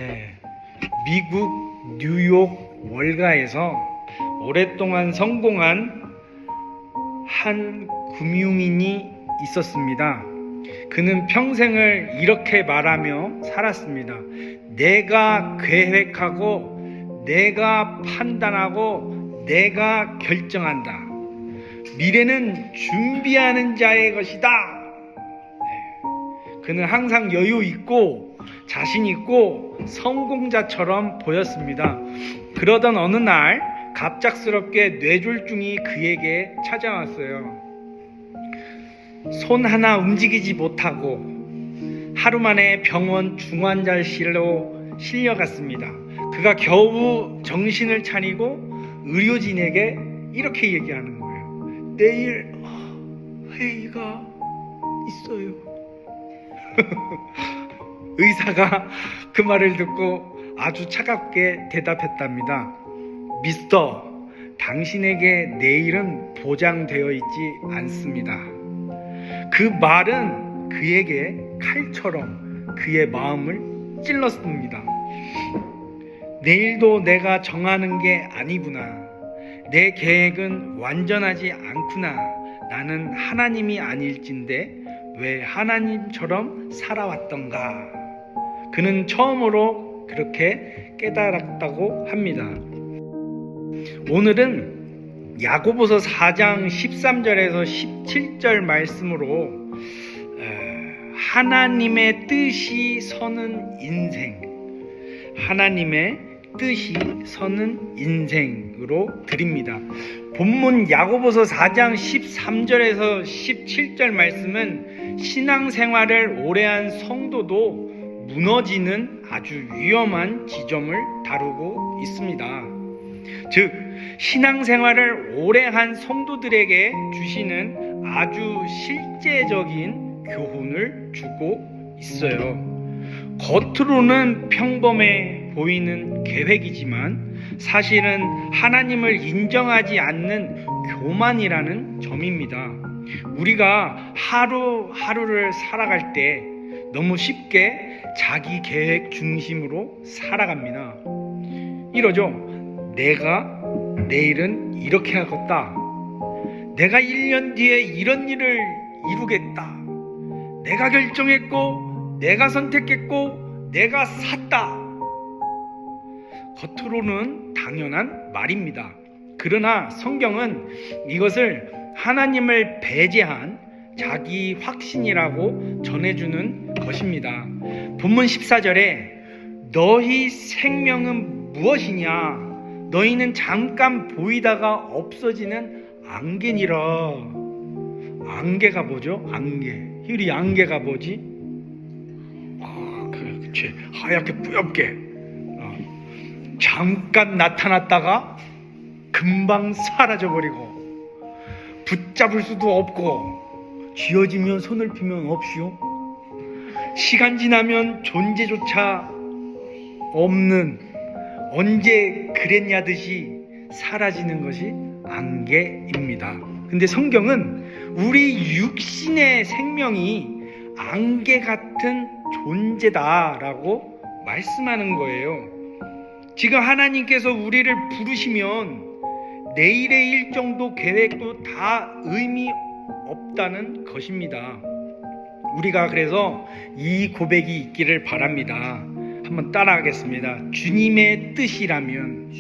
네, 미국 뉴욕 월가에서 오랫동안 성공한 한 금융인이 있었습니다. 그는 평생을 이렇게 말하며 살았습니다. 내가 계획하고 내가 판단하고 내가 결정한다. 미래는 준비하는 자의 것이다. 그는 항상 여유 있고 자신 있고 성공자처럼 보였습니다. 그러던 어느 날 갑작스럽게 뇌졸중이 그에게 찾아왔어요. 손 하나 움직이지 못하고 하루 만에 병원 중환자실로 실려갔습니다. 그가 겨우 정신을 차리고 의료진에게 이렇게 얘기하는 거예요. 내일 회의가 있어요. 의사가 그 말을 듣고 아주 차갑게 대답했답니다. 미스터, 당신에게 내일은 보장되어 있지 않습니다. 그 말은 그에게 칼처럼 그의 마음을 찔렀습니다. 내일도 내가 정하는 게 아니구나. 내 계획은 완전하지 않구나. 나는 하나님이 아닐진데 왜 하나님처럼 살아왔던가. 그는 처음으로 그렇게 깨달았다고 합니다. 오늘은 야고보서 4장 13절에서 17절 말씀으로 하나님의 뜻이 서는 인생, 하나님의 뜻이 서는 인생으로 드립니다. 본문 야고보서 4장 13절에서 17절 말씀은 신앙생활을 오래한 성도도 무너지는 아주 위험한 지점을 다루고 있습니다. 즉, 신앙생활을 오래한 성도들에게 주시는 아주 실제적인 교훈을 주고 있어요. 겉으로는 평범해 보이는 계획이지만 사실은 하나님을 인정하지 않는 교만이라는 점입니다. 우리가 하루하루를 살아갈 때 너무 쉽게 자기 계획 중심으로 살아갑니다. 이러죠. 내가 내일은 이렇게 하겠다. 내가 1년 뒤에 이런 일을 이루겠다. 내가 결정했고 내가 선택했고 내가 샀다. 겉으로는 당연한 말입니다. 그러나 성경은 이것을 하나님을 배제한 자기 확신이라고 전해주는 것입니다. 본문 14절에 너희 생명은 무엇이냐? 너희는 잠깐 보이다가 없어지는 안개니라. 안개가 뭐죠? 안개. 우리 안개가 뭐지? 그치. 하얗게 뿌옇게. 잠깐 나타났다가 금방 사라져버리고 붙잡을 수도 없고 쥐어지면 손을 피면 없이요. 시간 지나면 존재조차 없는 언제 그랬냐듯이 사라지는 것이 안개입니다. 근데 성경은 우리 육신의 생명이 안개 같은 존재다라고 말씀하는 거예요. 지금 하나님께서 우리를 부르시면 내일의 일정도 계획도 다 의미 없다는 것입니다. 우리가 그래서 이 고백이 있기를 바랍니다. 한번 따라하겠습니다. 주님의 뜻이라면,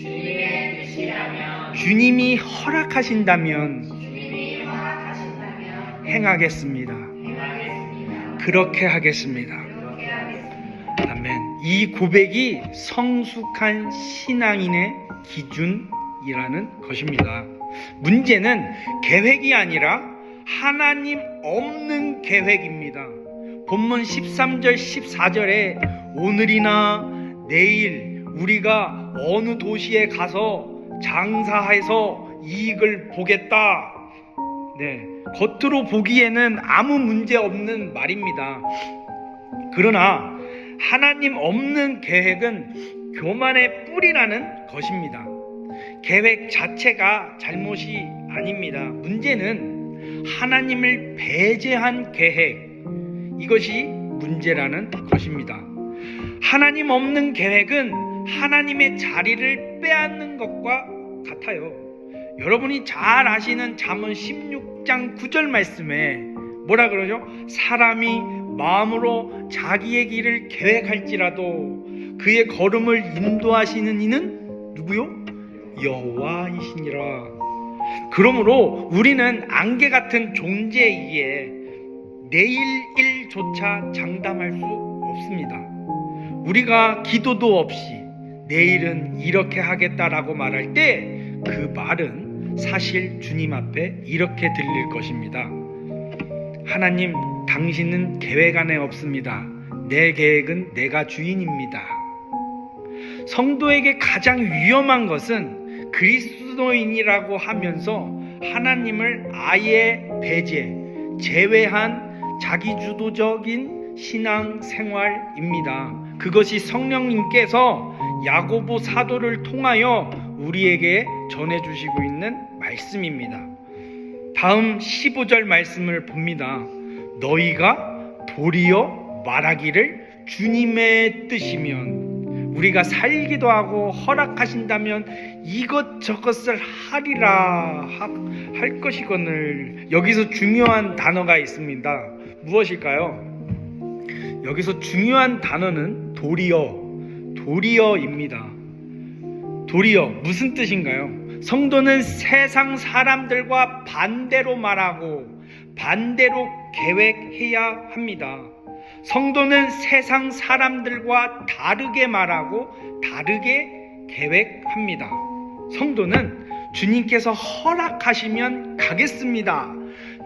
주님이 허락하신다면 행하겠습니다. 그렇게 하겠습니다. 아멘. 이 고백이 성숙한 신앙인의 기준이라는 것입니다. 문제는 계획이 아니라 하나님 없는 계획입니다. 본문 13절 14절에 오늘이나 내일 우리가 어느 도시에 가서 장사해서 이익을 보겠다. 겉으로 보기에는 아무 문제 없는 말입니다. 그러나 하나님 없는 계획은 교만의 뿌리라는 것입니다. 계획 자체가 잘못이 아닙니다. 문제는 하나님을 배제한 계획, 이것이 문제라는 것입니다. 하나님 없는 계획은 하나님의 자리를 빼앗는 것과 같아요. 여러분이 잘 아시는 잠언 16장 9절 말씀에 뭐라 그러죠? 사람이 마음으로 자기의 길을 계획할지라도 그의 걸음을 인도하시는 이는 누구요? 여호와이시니라. 그러므로 우리는 안개 같은 존재이기에 내일 일조차 장담할 수 없습니다. 우리가 기도도 없이 내일은 이렇게 하겠다라고 말할 때 그 말은 사실 주님 앞에 이렇게 들릴 것입니다. 하나님, 당신은 계획 안에 없습니다. 내 계획은 내가 주인입니다. 성도에게 가장 위험한 것은 그리스도인이라고 하면서 하나님을 아예 제외한 자기주도적인 신앙생활입니다. 그것이 성령님께서 야고보 사도를 통하여 우리에게 전해주시고 있는 말씀입니다. 다음 15절 말씀을 봅니다. 너희가 도리어 말하기를 주님의 뜻이면, 우리가 살기도 하고 허락하신다면 이것저것을 하리라 할 것이거늘. 여기서 중요한 단어가 있습니다. 무엇일까요? 여기서 중요한 단어는 도리어입니다. 도리어 무슨 뜻인가요? 성도는 세상 사람들과 반대로 말하고 반대로 계획해야 합니다. 성도는 세상 사람들과 다르게 말하고 다르게 계획합니다. 성도는 주님께서 허락하시면 가겠습니다.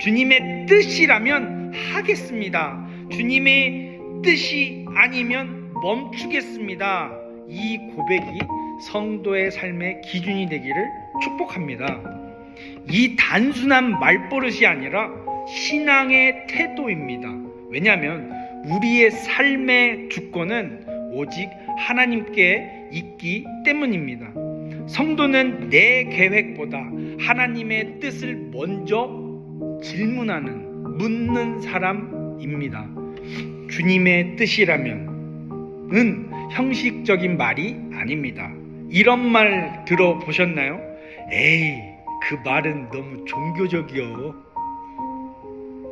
주님의 뜻이라면 하겠습니다. 주님의 뜻이 아니면 멈추겠습니다. 이 고백이 성도의 삶의 기준이 되기를 축복합니다. 이 단순한 말버릇이 아니라 신앙의 태도입니다. 왜냐하면 우리의 삶의 주권은 오직 하나님께 있기 때문입니다. 성도는 내 계획보다 하나님의 뜻을 먼저 묻는 사람입니다. 주님의 뜻이라면 형식적인 말이 아닙니다. 이런 말 들어보셨나요? 에이, 그 말은 너무 종교적이여.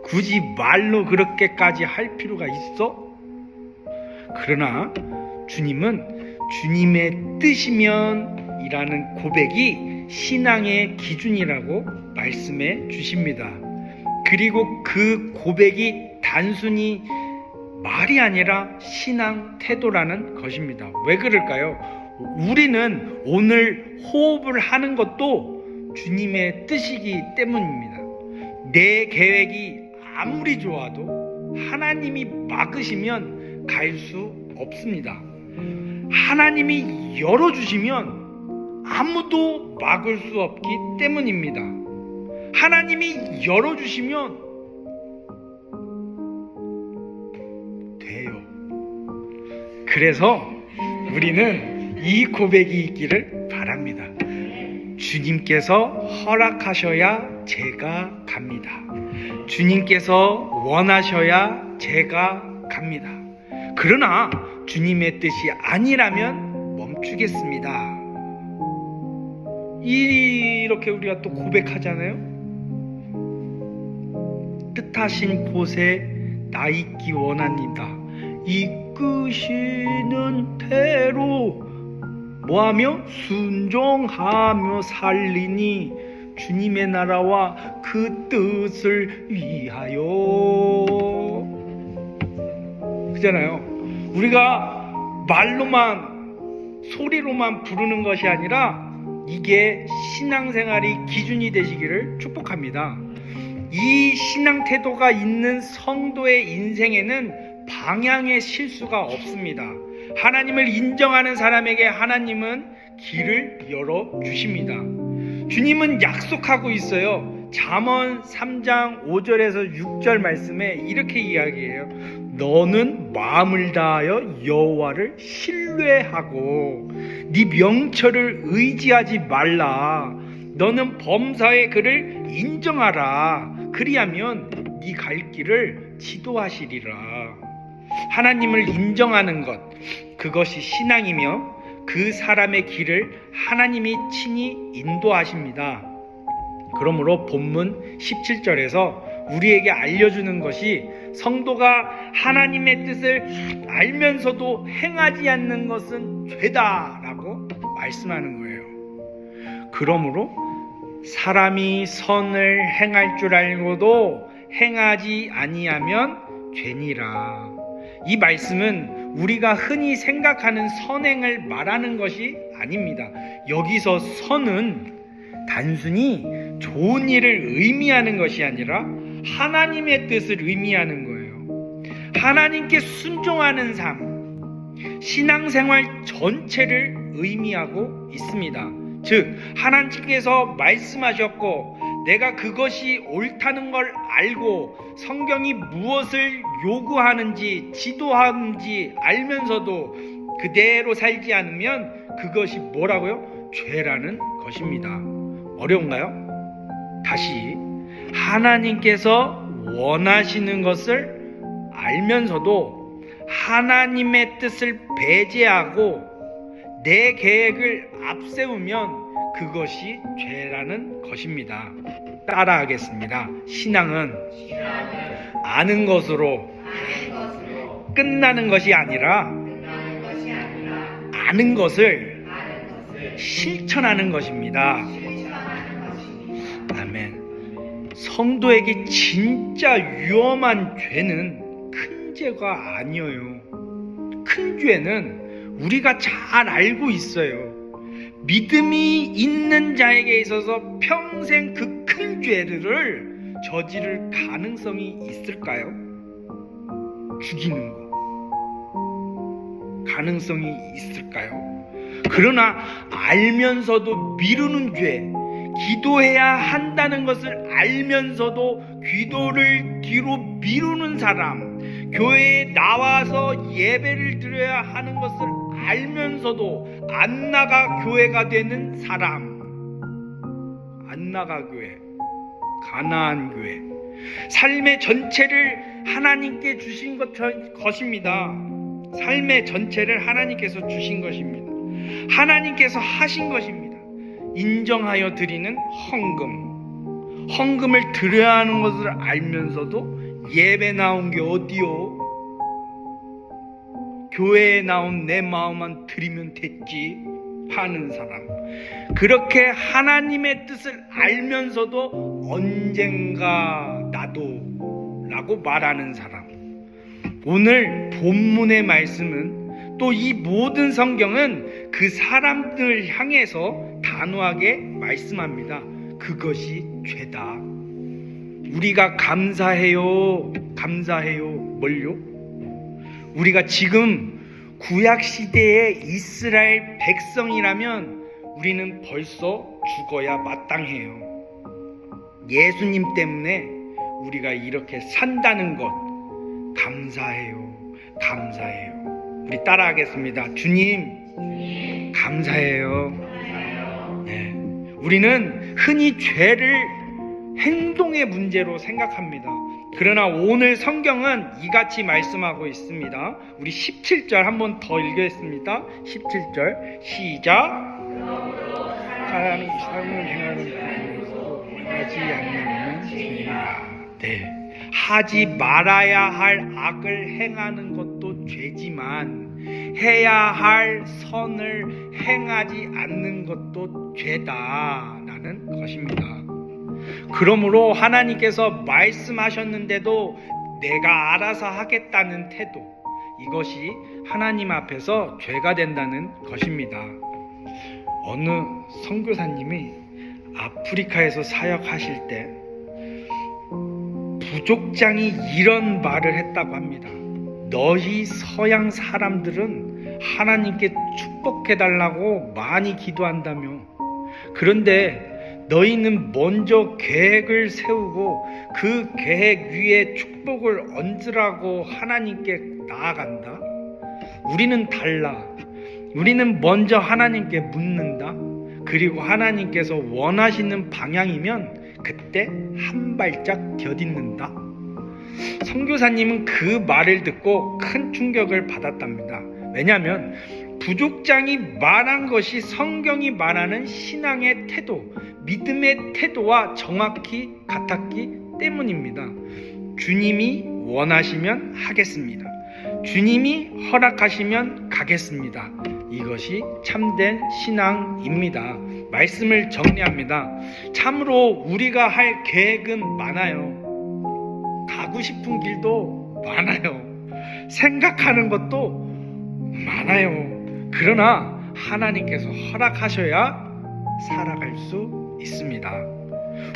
굳이 말로 그렇게까지 할 필요가 있어? 그러나 주님은 주님의 뜻이면 이라는 고백이 신앙의 기준이라고 말씀해 주십니다. 그리고 그 고백이 단순히 말이 아니라 신앙 태도라는 것입니다. 왜 그럴까요? 우리는 오늘 호흡을 하는 것도 주님의 뜻이기 때문입니다. 내 계획이 아무리 좋아도 하나님이 막으시면 갈 수 없습니다. 하나님이 열어주시면 아무도 막을 수 없기 때문입니다. 하나님이 열어주시면 돼요. 그래서 우리는 이 고백이 있기를 바랍니다. 주님께서 허락하셔야 제가 갑니다. 주님께서 원하셔야 제가 갑니다. 그러나 주님의 뜻이 아니라면 멈추겠습니다. 이렇게 우리가 또 고백하잖아요. 뜻하신 곳에 나 있기 원합니다. 이끄시는 대로 뭐하며 순종하며 살리니 주님의 나라와 그 뜻을 위하여. 그잖아요. 우리가 말로만 소리로만 부르는 것이 아니라 이게 신앙생활이 기준이 되시기를 축복합니다. 이 신앙 태도가 있는 성도의 인생에는 방향의 실수가 없습니다. 하나님을 인정하는 사람에게 하나님은 길을 열어주십니다. 주님은 약속하고 있어요. 잠언 3장 5절에서 6절 말씀에 이렇게 이야기해요. 너는 마음을 다하여 여호와를 신뢰하고 네 명철을 의지하지 말라. 너는 범사의 그를 인정하라. 그리하면 네 갈 길을 지도하시리라. 하나님을 인정하는 것, 그것이 신앙이며 그 사람의 길을 하나님이 친히 인도하십니다. 그러므로 본문 17절에서 우리에게 알려주는 것이 성도가 하나님의 뜻을 알면서도 행하지 않는 것은 죄다라고 말씀하는 거예요. 그러므로 사람이 선을 행할 줄 알고도 행하지 아니하면 죄니라. 이 말씀은 우리가 흔히 생각하는 선행을 말하는 것이 아닙니다. 여기서 선은 단순히 좋은 일을 의미하는 것이 아니라 하나님의 뜻을 의미하는 거예요. 하나님께 순종하는 삶, 신앙생활 전체를 의미하고 있습니다. 즉, 하나님께서 말씀하셨고 내가 그것이 옳다는 걸 알고 성경이 무엇을 요구하는지 지도하는지 알면서도 그대로 살지 않으면 그것이 뭐라고요? 죄라는 것입니다. 어려운가요? 다시, 하나님께서 원하시는 것을 알면서도 하나님의 뜻을 배제하고 내 계획을 앞세우면 그것이 죄라는 것입니다. 따라하겠습니다. 신앙은 아는 것으로 끝나는 것이 아니라 아는 것을 실천하는 것입니다. 아멘. 성도에게 진짜 위험한 죄는 큰 죄가 아니에요. 큰 죄는 우리가 잘 알고 있어요. 믿음이 있는 자에게 있어서 평생 그 큰 죄를 저지를 가능성이 있을까요? 죽이는 거. 가능성이 있을까요? 그러나 알면서도 미루는 죄, 기도해야 한다는 것을 알면서도 기도를 뒤로 미루는 사람, 교회에 나와서 예배를 드려야 하는 것을 알면서도 안 나가 교회가 되는 사람, 안 나가 교회, 가나안 교회, 삶의 전체를 하나님께 주신 것입니다. 삶의 전체를 하나님께서 주신 것입니다. 하나님께서 하신 것입니다. 인정하여 드리는 헌금을 드려야 하는 것을 알면서도 예배 나온 게 어디요? 교회에 나온 내 마음만 드리면 됐지 하는 사람, 그렇게 하나님의 뜻을 알면서도 언젠가 나도 라고 말하는 사람. 오늘 본문의 말씀은 또 이 모든 성경은 그 사람들을 향해서 단호하게 말씀합니다. 그것이 죄다. 우리가 감사해요. 뭘요? 우리가 지금 구약시대의 이스라엘 백성이라면 우리는 벌써 죽어야 마땅해요. 예수님 때문에 우리가 이렇게 산다는 것 감사해요. 우리 따라하겠습니다. 주님 감사해요. 네. 우리는 흔히 죄를 행동의 문제로 생각합니다. 그러나 오늘 성경은 이같이 말씀하고 있습니다. 우리 17절 한번 더 읽겠습니다. 17절 시작. 사람이 삶을 행하는 것으로 원하지 아니하는 죄이라. 네. 하지 말아야 할 악을 행하는 것도 죄지만 해야 할 선을 행하지 않는 것도 죄다라는 것입니다. 그러므로 하나님께서 말씀하셨는데도 내가 알아서 하겠다는 태도, 이것이 하나님 앞에서 죄가 된다는 것입니다. 어느 선교사님이 아프리카에서 사역하실 때 부족장이 이런 말을 했다고 합니다. 너희 서양 사람들은 하나님께 축복해달라고 많이 기도한다며, 그런데 너희는 먼저 계획을 세우고 그 계획 위에 축복을 얹으라고 하나님께 나아간다. 우리는 달라. 우리는 먼저 하나님께 묻는다. 그리고 하나님께서 원하시는 방향이면 그때 한 발짝 곁잇는다. 선교사님은 그 말을 듣고 큰 충격을 받았답니다. 왜냐하면 부족장이 말한 것이 성경이 말하는 신앙의 태도, 믿음의 태도와 정확히 같았기 때문입니다. 주님이 원하시면 하겠습니다. 주님이 허락하시면 가겠습니다. 이것이 참된 신앙입니다. 말씀을 정리합니다. 참으로 우리가 할 계획은 많아요. 가고 싶은 길도 많아요. 생각하는 것도 많아요. 그러나 하나님께서 허락하셔야 살아갈 수 있습니다.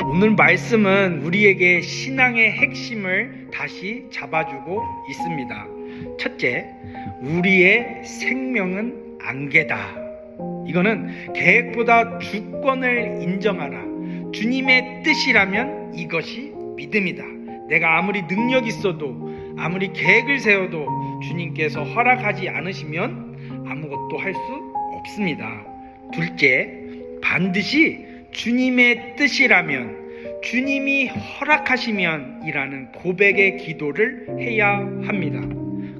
오늘 말씀은 우리에게 신앙의 핵심을 다시 잡아주고 있습니다. 첫째, 우리의 생명은 안개다. 이거는 계획보다 주권을 인정하라. 주님의 뜻이라면 이것이 믿음이다. 내가 아무리 능력 있어도, 아무리 계획을 세워도 주님께서 허락하지 않으시면 아무것도 할 수 없습니다. 둘째, 반드시 주님의 뜻이라면, 주님이 허락하시면 이라는 고백의 기도를 해야 합니다.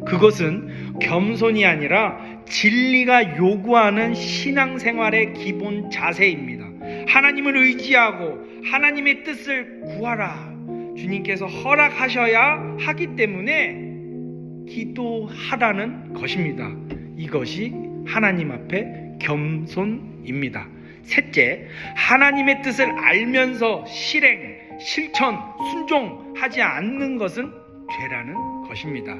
그것은 겸손이 아니라 진리가 요구하는 신앙생활의 기본 자세입니다. 하나님을 의지하고 하나님의 뜻을 구하라. 주님께서 허락하셔야 하기 때문에 기도하라는 것입니다. 이것이 하나님 앞에 겸손입니다. 셋째, 하나님의 뜻을 알면서 실행, 실천, 순종하지 않는 것은 죄라는 것입니다.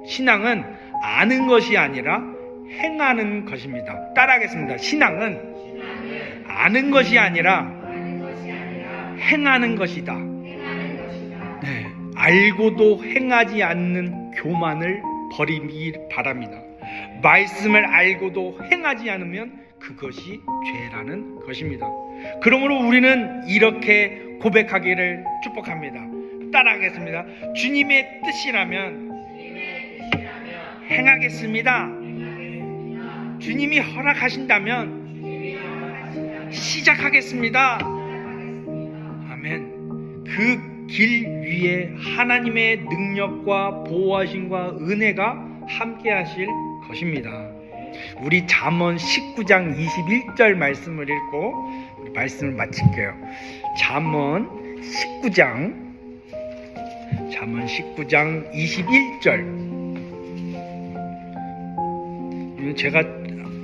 신앙은 아는 것이 아니라 행하는 것입니다. 따라하겠습니다. 신앙은 아는 것이 아니라 행하는 것이다. 네, 알고도 행하지 않는 교만을 버리기 바랍니다. 말씀을 알고도 행하지 않으면 그것이 죄라는 것입니다. 그러므로 우리는 이렇게 고백하기를 축복합니다. 따라하겠습니다. 주님의 뜻이라면 행하겠습니다. 주님이 허락하신다면 시작하겠습니다. 아멘. 그 길 위에 하나님의 능력과 보호하심과 은혜가 함께 하실 것입니다. 우리 잠언 19장 21절 말씀을 읽고 우리 말씀을 마칠게요. 잠언 19장 21절. 이건 제가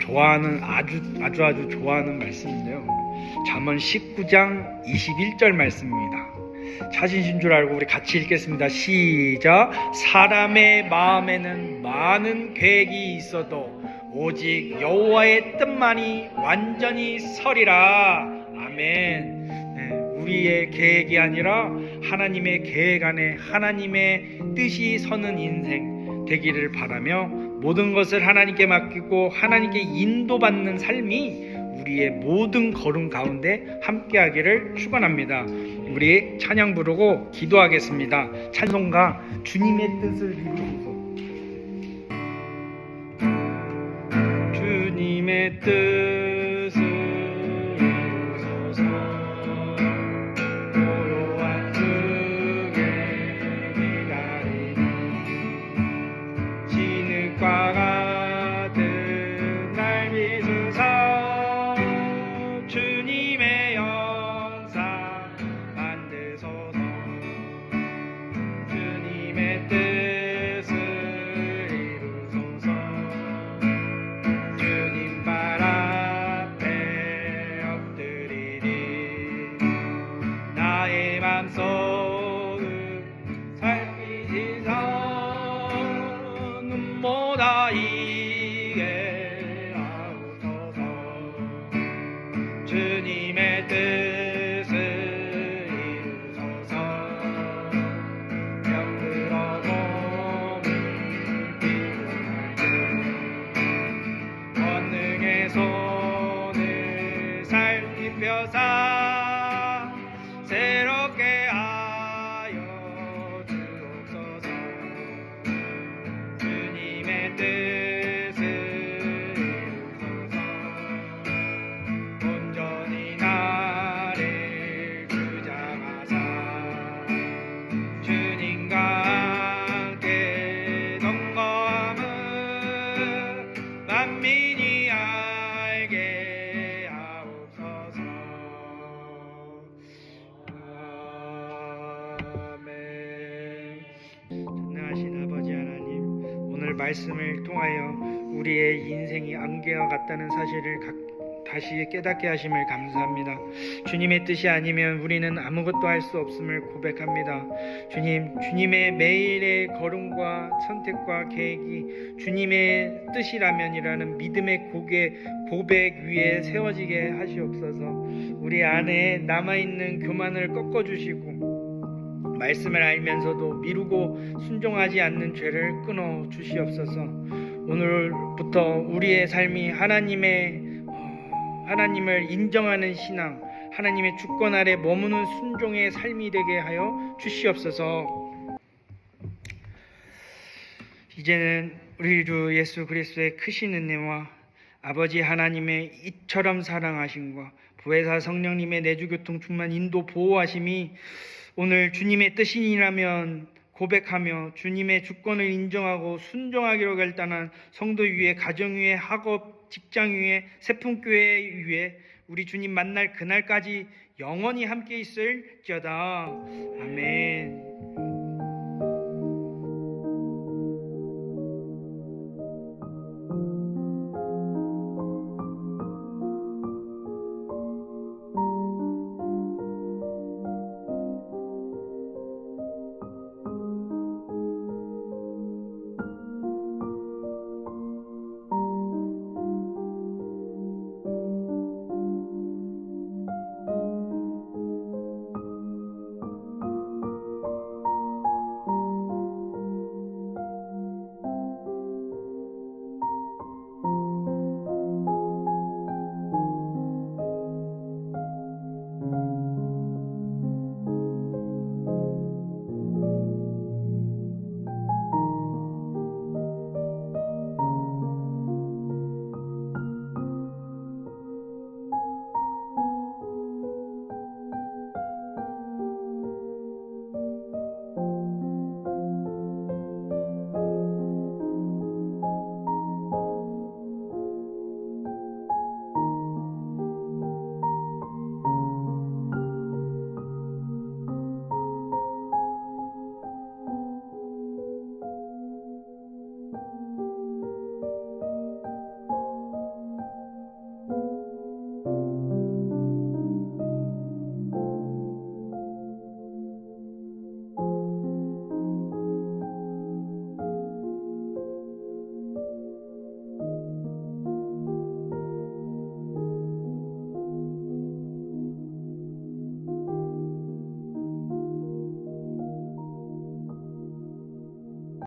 좋아하는 아주 좋아하는 말씀인데요. 잠언 19장 21절 말씀입니다. 찾으신 줄 알고 우리 같이 읽겠습니다. 시작. 사람의 마음에는 많은 계획이 있어도 오직 여호와의 뜻만이 완전히 서리라. 아멘. 네, 우리의 계획이 아니라 하나님의 계획 안에 하나님의 뜻이 서는 인생 되기를 바라며 모든 것을 하나님께 맡기고 하나님께 인도받는 삶이 우리의 모든 걸음 가운데 함께하기를 축원합니다. 우리 찬양 부르고 기도하겠습니다. 찬송가 주님의 뜻을 이루소서. 주님의 뜻을 이루소서. 고요한 중에 기다리니 진흙과 같은 날 비추사 주님의 영상 만드소서. 주님의 뜻을 이루소서. 주님 발 앞에 엎드리니 나의 맘속을 살피시사 눈보다 이게 하옵소서. 주님의 뜻을 이루소서. 병들어 몸이 피곤할 때 권능의 손을 살피펴사 새롭게 하여 주옵소서. 주님의 뜻을 이루소서. 온전히 나를 주장하사 주님과 함께 동거함을 말씀을 통하여 우리의 인생이 안개와 같다는 사실을 다시 깨닫게 하심을 감사합니다. 주님의 뜻이 아니면 우리는 아무것도 할 수 없음을 고백합니다. 주님의 매일의 걸음과 선택과 계획이 주님의 뜻이라면이라는 믿음의 고백 위에 세워지게 하시옵소서. 우리 안에 남아있는 교만을 꺾어주시고 말씀을 알면서도 미루고 순종하지 않는 죄를 끊어 주시옵소서. 오늘부터 우리의 삶이 하나님을 인정하는 신앙, 하나님의 주권 아래 머무는 순종의 삶이 되게 하여 주시옵소서. 이제는 우리 주 예수 그리스도의 크신 은혜와 아버지 하나님의 이처럼 사랑하심과 보혜사 성령님의 내주교통 충만 인도 보호하심이 오늘 주님의 뜻이라면 고백하며 주님의 주권을 인정하고 순종하기로 결단한 성도 위에, 가정 위에, 학업, 직장 위에, 세품교회 위에 우리 주님 만날 그날까지 영원히 함께 있을지어다. 아멘.